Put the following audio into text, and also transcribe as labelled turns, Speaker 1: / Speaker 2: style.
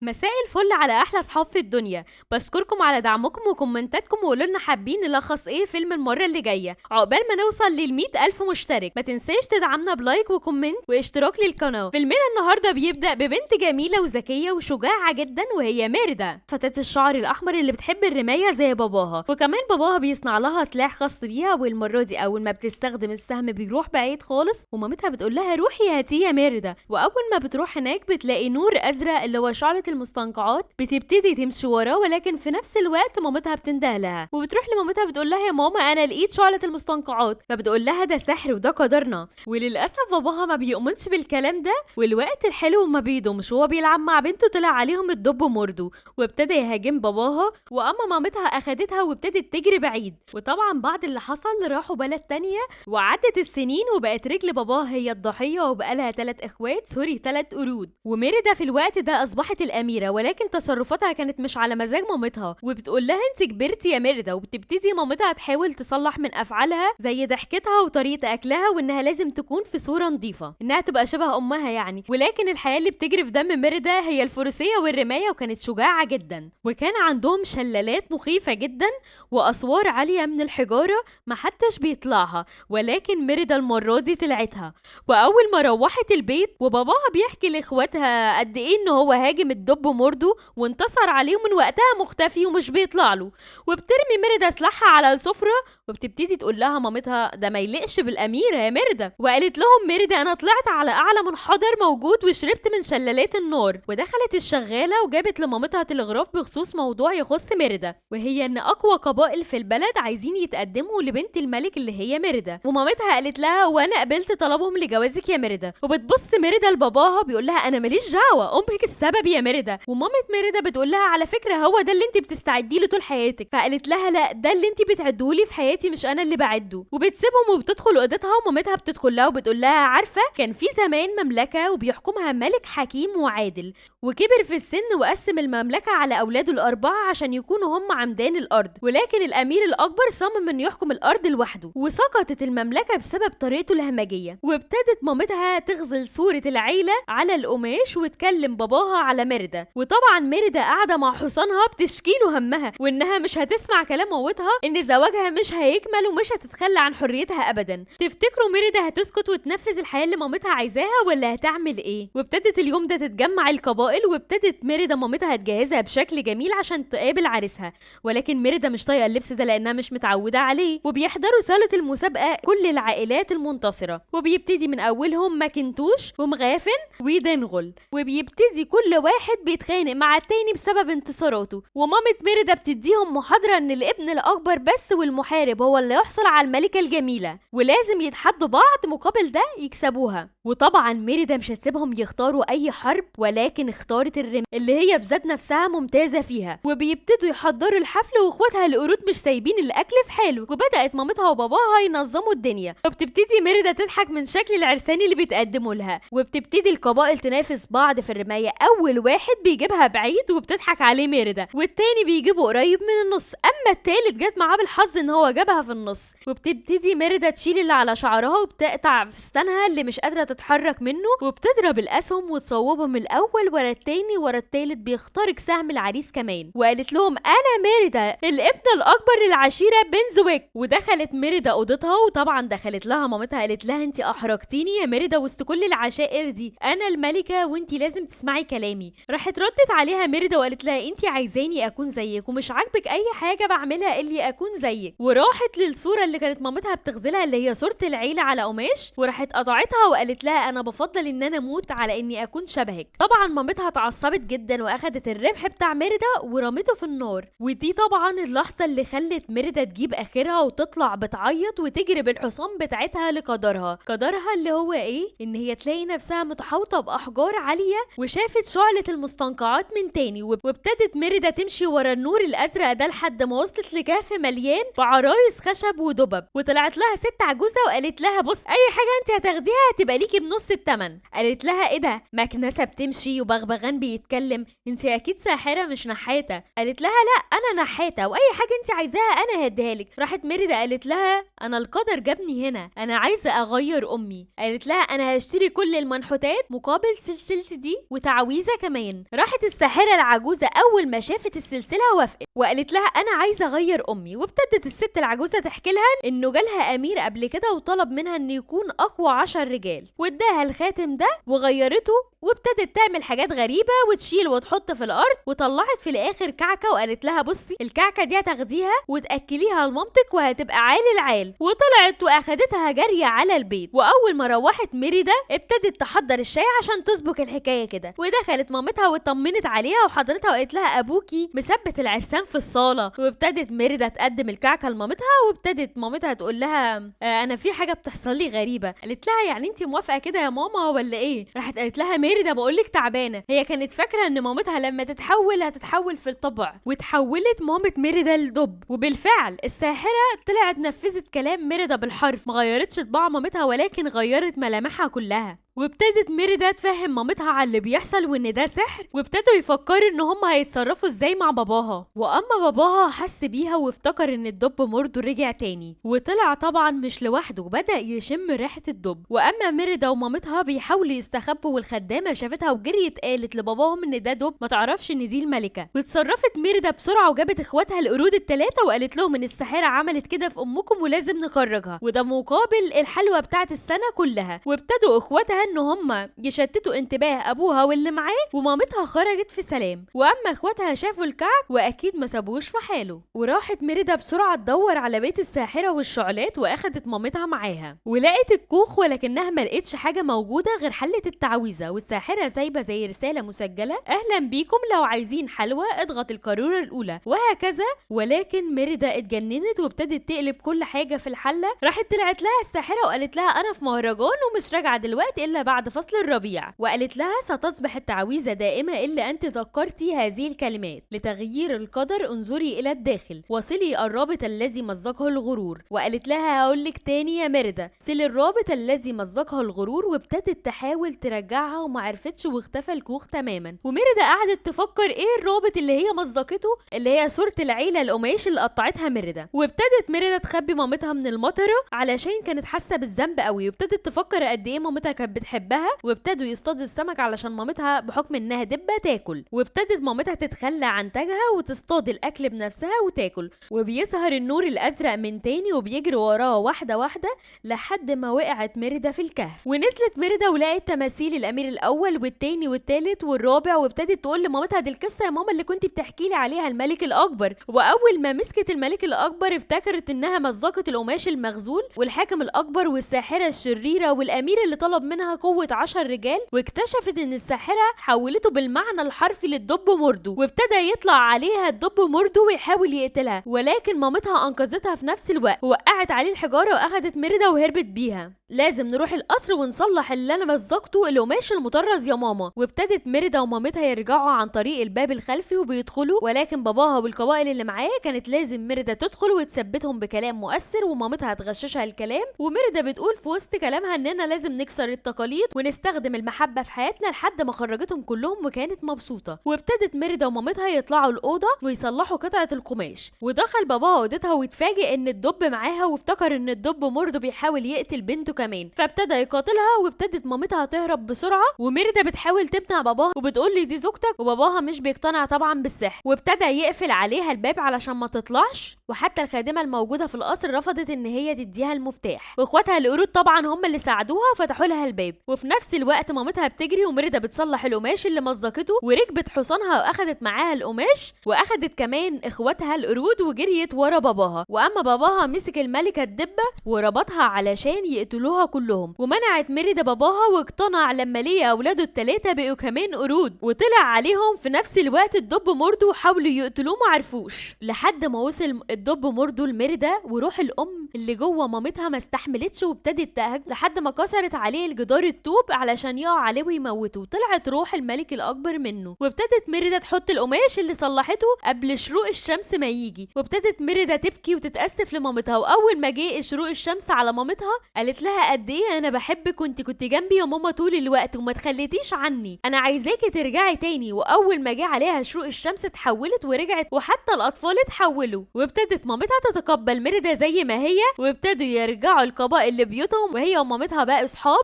Speaker 1: مساء الفل على احلى صحاب في الدنيا. بشكركم على دعمكم وكومنتاتكم وقولوا لنا حابين نلخص ايه فيلم المره اللي جايه عقبال ما نوصل لل100,000 مشترك. ما تنساش تدعمنا بلايك وكومنت واشتراك للقناه. فيلمنا النهارده بيبدا ببنت جميله وذكيه وشجاعه جدا وهي ميردا، فتاة الشعر الاحمر اللي بتحب الرمايه زي باباها، وكمان باباها بيصنع لها سلاح خاص بيها، والمره دي اول ما بتستخدم السهم بيروح بعيد خالص ومامتها بتقول لها روحي هاتيه يا ميردا. واول ما بتروح هناك بتلاقي نور ازرق اللي هو شعلة المستنقعات بتبتدي تمشي وراه، ولكن في نفس الوقت مامتها بتنده لها وبتروح لمامتها بتقول لها يا ماما انا لقيت شعلة المستنقعات، فبتقول لها ده سحر وده قدرنا. وللاسف باباها ما بيؤمنش بالكلام ده، والوقت الحلو ما بيدومش، وهو بيلعب مع بنته طلع عليهم الدب مرده وابتدى يهاجم باباها، واما مامتها اخدتها وابتدت تجري بعيد. وطبعا بعد اللي حصل راحوا بلد تانية وعدت السنين وبقت رجل باباها هي الضحية وبقى لها 3 اخوات، سوري 3 قرود. وميردا في الوقت ده اصبحت الاميرة، ولكن تصرفاتها كانت مش على مزاج مامتها، وبتقول لها انت كبرتي يا ميردا، وبتبتدي مامتها تحاول تصلح من افعالها زي ضحكتها وطريقة اكلها، وانها لازم تكون في صورة نظيفة، انها تبقى شبه امها يعني. ولكن الحياة اللي بتجري في دم ميردا هي الفروسية والرماية، وكانت شجاعة جدا، وكان عندهم شلالات مخيفة جدا واسوار عالية من الحجارة محدش بيطلعها، ولكن ميردا المرة دي طلعتها. واول ما روحت البيت وباباها بيحكي لاخواتها قد ايه ان هو هاجم الدب مرده وانتصر عليه، من وقتها مختفي ومش بيطلع له. وبترمي ميردا سلاحها على السفرة وبتبتدي تقول لها مامتها ده ما يليقش بالاميره يا ميردا. وقالت لهم ميردا انا طلعت على اعلى منحدر موجود وشربت من شلالات النار. ودخلت الشغاله وجابت لمامتها تلغراف بخصوص موضوع يخص ميردا، وهي ان اقوى قبائل في البلد عايزين يتقدموا لبنت الملك اللي هي ميردا. ومامتها قالت لها وانا قبلت طلبهم لجوازك يا ميردا. وبتبص ميردا لباباها بيقول لها انا ماليش دعوه، امك السبب يا ميردا. ومامة ميردا بتقول لها على فكره هو ده اللي انت بتستعدي له طول حياتك. فقالت لها لا، ده اللي انت بتعدهولي في حياتي مش انا اللي بعده. وبتسيبهم وبتدخل اوضتها، ومامتها بتدخل لها وبتقول لها عارفه كان في زمان مملكه وبيحكمها ملك حكيم وعادل، وكبر في السن وقسم المملكه على اولاده الاربعه عشان يكونوا هم عمدان الارض، ولكن الامير الاكبر صمم انه يحكم الارض لوحده، وسقطت المملكه بسبب طريقته الهمجيه. وابتدت مامتها تغزل صوره العيله على القماش وتكلم باباها على ميردا. وطبعا ميردا قاعده مع حصانها بتشكيله همها وانها مش هتسمع كلام مامتها، ان زواجها مش هيكمل ومش هتتخلى عن حريتها ابدا. تفتكروا ميردا هتسكت وتنفذ الحياه اللي مامتها عايزاها ولا هتعمل ايه؟ وابتدت اليوم ده تتجمع القبائل، وابتدت ميردا مامتها تجهزها بشكل جميل عشان تقابل عريسها، ولكن ميردا مش طايقه اللبس ده لانها مش متعوده عليه. وبيحضروا صاله المسابقه كل العائلات المنتصره، وبيبتدي من اولهم ماكنتوش ومغافن ودنغل، وبيبتدي كل واحد بيتخانق مع التاني بسبب انتصاراته. ومامة ميردا بتديهم محاضرة ان الابن الاكبر بس والمحارب هو اللي يحصل على الملكة الجميلة، ولازم يتحدوا بعض مقابل ده يكسبوها. وطبعا ميردا مش هتسيبهم يختاروا اي حرب، ولكن اختارت الرماية اللي هي بذات نفسها ممتازة فيها. وبيبتدوا يحضروا الحفل، واخواتها القرود مش سايبين الاكل في حاله، وبدأت مامتها وباباها ينظموا الدنيا. وبتبتدي ميردا تضحك من شكل العرسان اللي بيتقدموا لها، وبتبتدي القبائل تنافس بعض في الرماية. اول واحد بيجيبها بعيد وبتضحك عليه ميردا، والتاني بيجيبه قريب من النص، اما التالت جت معاه بالحظ ان هو جابها في النص. وبتبتدي ميردا تشيل اللي على شعرها وبتقطع فستانها اللي مش قادره تتحرك منه، وبتضرب الاسهم وتصوبهم الاول ورا التاني ورا التالت، بيخترق سهم العريس كمان. وقالت لهم انا ميردا الابن الاكبر للعشيره بنزويك. ودخلت ميردا اوضتها، وطبعا دخلت لها مامتها قالت لها انت احرجتيني يا ميردا وسط كل العشائر دي، انا الملكه وانت لازم تسمعي كلامي. راحت ردت عليها ميردا وقالت لها انت عايزاني اكون زيك ومش عاجبك اي حاجه بعملها اللي اكون زيك. وراحت للصوره اللي كانت مامتها بتغزلها اللي هي صوره العيله على قماش، وراحت قطعتها وقالت لها انا بفضل ان انا اموت على اني اكون شبهك. طبعا مامتها اتعصبت جدا واخدت الرمح بتاع ميردا ورمته في النار. ودي طبعا اللحظه اللي خلت ميردا تجيب اخرها وتطلع بتعيط وتجري بالحصان بتاعتها لقدرها. قدرها اللي هو ايه؟ ان هي تلاقي نفسها متحوطه باحجار عاليه وشافت شعله المستنقعات من تاني. وابتدت ميردا تمشي ورا النور الازرق ده لحد ما وصلت لكهف مليان بعرايس خشب ودبب. وطلعت لها ست عجوزه وقالت لها بص اي حاجه انت هتاخديها هتبقى ليكي بنص الثمن. قالت لها ايه ده؟ مكنسه بتمشي وبغبغان بيتكلم، انت اكيد ساحره مش نحاته. قالت لها لا انا نحاته، واي حاجه انت عايزاها انا هديها لك. راحت ميردا قالت لها انا القدر جابني هنا، انا عايزه اغير امي. قالت لها انا هشتري كل المنحوتات مقابل سلسلتي دي وتعويذه كمان. كمان. راحت الساحرة العجوزة اول ما شافت السلسلة وافقت وقالت لها انا عايزة اغير امي، وابتدت الست العجوزة تحكي لها انه جالها امير قبل كده وطلب منها انه يكون اقوى 10 رجال، واداها الخاتم ده وغيرته، وابتدت تعمل حاجات غريبة وتشيل وتحط في الارض، وطلعت في الاخر كعكة وقالت لها بصي الكعكة دي هتاخديها وتاكليها لمامتك وهتبقى عال العال. وطلعت واخدتها جارية على البيت. واول ما روحت ميريدا ابتدت تحضر الشاي عشان تسبك الحكاية كده، ودخلت مامتها وطمنت عليها وحضنتها وقالت لها ابوكي مثبت العرسان في الصالة. وابتدت ميريدا تقدم الكعكة لمامتها، وابتدت مامتها تقول لها انا في حاجة بتحصل لي غريبة. قالت لها يعني انت موافقة كده يا ماما ولا ايه؟ راحت قالت لها ميريدا بقولك تعبانة. هي كانت فاكرة ان مامتها لما تتحول هتتحول في الطبع، وتحولت مامة ميريدا لدب. وبالفعل الساحرة طلعت نفذت كلام ميريدا بالحرف، ما غيرتش طباع مامتها ولكن غيرت ملامحها كلها. وابتدت ميريدا تفهم مامتها على اللي بيحصل وان ده سحر، وابتدوا يفكروا ان هم هيتصرفوا ازاي مع باباها. واما باباها حس بيها وافتكر ان الدب مردو رجع تاني، وطلع طبعا مش لوحده وبدأ يشم ريحة الدب. واما ميريدا ومامتها بيحاولوا يستخبوا، والخدامة شافتها وجريت قالت لباباهم ان ده دب، ما تعرفش ان دي الملكة. واتصرفت ميريدا بسرعة وجابت اخواتها القرود الثلاثة وقالت لهم ان الساحرة عملت كده في امكم ولازم نخرجها، وده مقابل الحلوة بتاعت السنة كلها. وابتدوا اخواتها ان هم يشتتوا انتباه ابوها واللي معاه، ومامتها خرجت في سلام. واما اخواتها شافوا الكعك واكيد ما سابوش في حاله. وراحت ميريدا بسرعه تدور على بيت الساحره والشعلات، واخدت مامتها معاها ولقت الكوخ، ولكنها ما لقتش حاجه موجوده غير حله التعويذه. والساحره سايبه زي رساله مسجله اهلا بيكم لو عايزين حلوى اضغط القاروره الاولى، وهكذا. ولكن ميريدا اتجننت وابتدت تقلب كل حاجه في الحله. راحت طلعت لها الساحره وقالت لها انا في مهرجان ومش راجعه دلوقتي الا بعد فصل الربيع، وقالت لها ستصبح التعويذة دائمة إلا أنت ذكرتي هذه الكلمات: لتغيير القدر انظري إلى الداخل وصلي الرابط الذي مزقه الغرور. وقالت لها هقولك تاني يا ميريدا صلي الرابط الذي مزقه الغرور. وابتدت تحاول ترجعها وما عرفتش واختفى الكوخ تماما. وميريدا قعدت تفكر ايه الرابط اللي هي مزقته، اللي هي صورة العيلة القماش اللي قطعتها ميريدا. وابتدت ميريدا تخبي مامتها من المطرة علشان كانت حاسة بالذنب قوي، وابتدت تفكر قد ايه مامتها كانت بتحبها. وابتدوا يصطادوا السمك علشان مامتها بحكم انها دبه تاكل، وابتدت مامتها تتخلى عن تاجها وتصطاد الاكل بنفسها وتاكل. وبيظهر النور الازرق من تاني وبيجري وراها واحده واحده لحد ما وقعت ميريدا في الكهف. ونزلت ميريدا ولقت تماثيل الامير الاول والتاني والتالت والرابع، وابتدت تقول لمامتها دي القصه يا ماما اللي كنت بتحكي لي عليها الملك الاكبر. واول ما مسكت الملك الاكبر افتكرت انها مزقت القماش المغزول والحاكم الاكبر والساحره الشريره والامير اللي طلب منها قوه 10 رجال، واكتشفت ان الساحره حولته بالمعنى الحرفي للدب مردو. وابتدى يطلع عليها الدب مردو ويحاول يقتلها، ولكن مامتها انقذتها في نفس الوقت ووقعت عليه الحجاره واخدت ميريدا وهربت بيها. لازم نروح القصر ونصلح اللي انا مزقته القماش المطرز يا ماما. وابتدت ميريدا ومامتها يرجعوا عن طريق الباب الخلفي وبيدخلوا، ولكن باباها والقبائل اللي معاه كانت لازم ميريدا تدخل وتثبتهم بكلام مؤثر، ومامتها تغششها الكلام. وميريدا بتقول في وسط كلامها اننا لازم نكسر التقاليد ونستخدم المحبه في حياتنا لحد ما خرجتهم كلهم وكانت مبسوطه. وابتدت ميريدا ومامتها يطلعوا الاوضه ويصلحوا قطعه القماش، ودخل باباها اوضتها ويتفاجئ ان الدب معاها، وافتكر ان الدب مرضو بيحاول يقتل بنته كمان، فابتدى يقاتلها. وابتدت مامتها تهرب بسرعه، وميريدا بتحاول تمنع باباها وبتقول لي دي زوجتك، وباباها مش بيقتنع طبعا بالسحر، وابتدى يقفل عليها الباب علشان ما تطلعش. وحتى الخادمه الموجوده في القصر رفضت ان هي تديها المفتاح، واخواتها القرود طبعا هم اللي ساعدوها وفتحوا لها الباب. وفي نفس الوقت مامتها بتجري وميريدا بتصلح القماش اللي مزقته، وركبت حصانها واخدت معاها القماش، واخدت كمان اخواتها القرود وجريت ورا باباها. واما باباها مسك الملكه الدبه وربطها علشان يقتلوها كلهم، ومنعت ميريدا باباها، واقتنع لما ليه اولاده الثلاثه بقوا كمان قرود، وطلع عليهم في نفس الوقت الدب مردو وحاولوا يقتلوه ما عرفوش، لحد ما وصل الدب مردو لميريدا. وروح الام اللي جوه مامتها ما استحملتش وابتدت تهج لحد ما كسرت عليه الجدار الطوب علشان يقع عليه ويموته، وطلعت روح الملك الاكبر منه. وابتدت ميريدا تحط القماش اللي صلحته قبل شروق الشمس ما يجي، وابتدت ميريدا تبكي وتتاسف لمامتها. واول ما جه شروق الشمس على مامتها قالت لها قد ايه انا بحبك، كنت جنبي يا ماما طول الوقت وما تخليتيش عني، انا عايزاكي ترجعي تاني. واول ما جه عليها شروق الشمس اتحولت ورجعت، وحتى الاطفال اتحولوا. وابتدت مامتها تتقبل ميريدا زي ما هي، وابتدوا يرجعوا القبائل لبيوتهم، وهي ومامتها بقى اصحاب.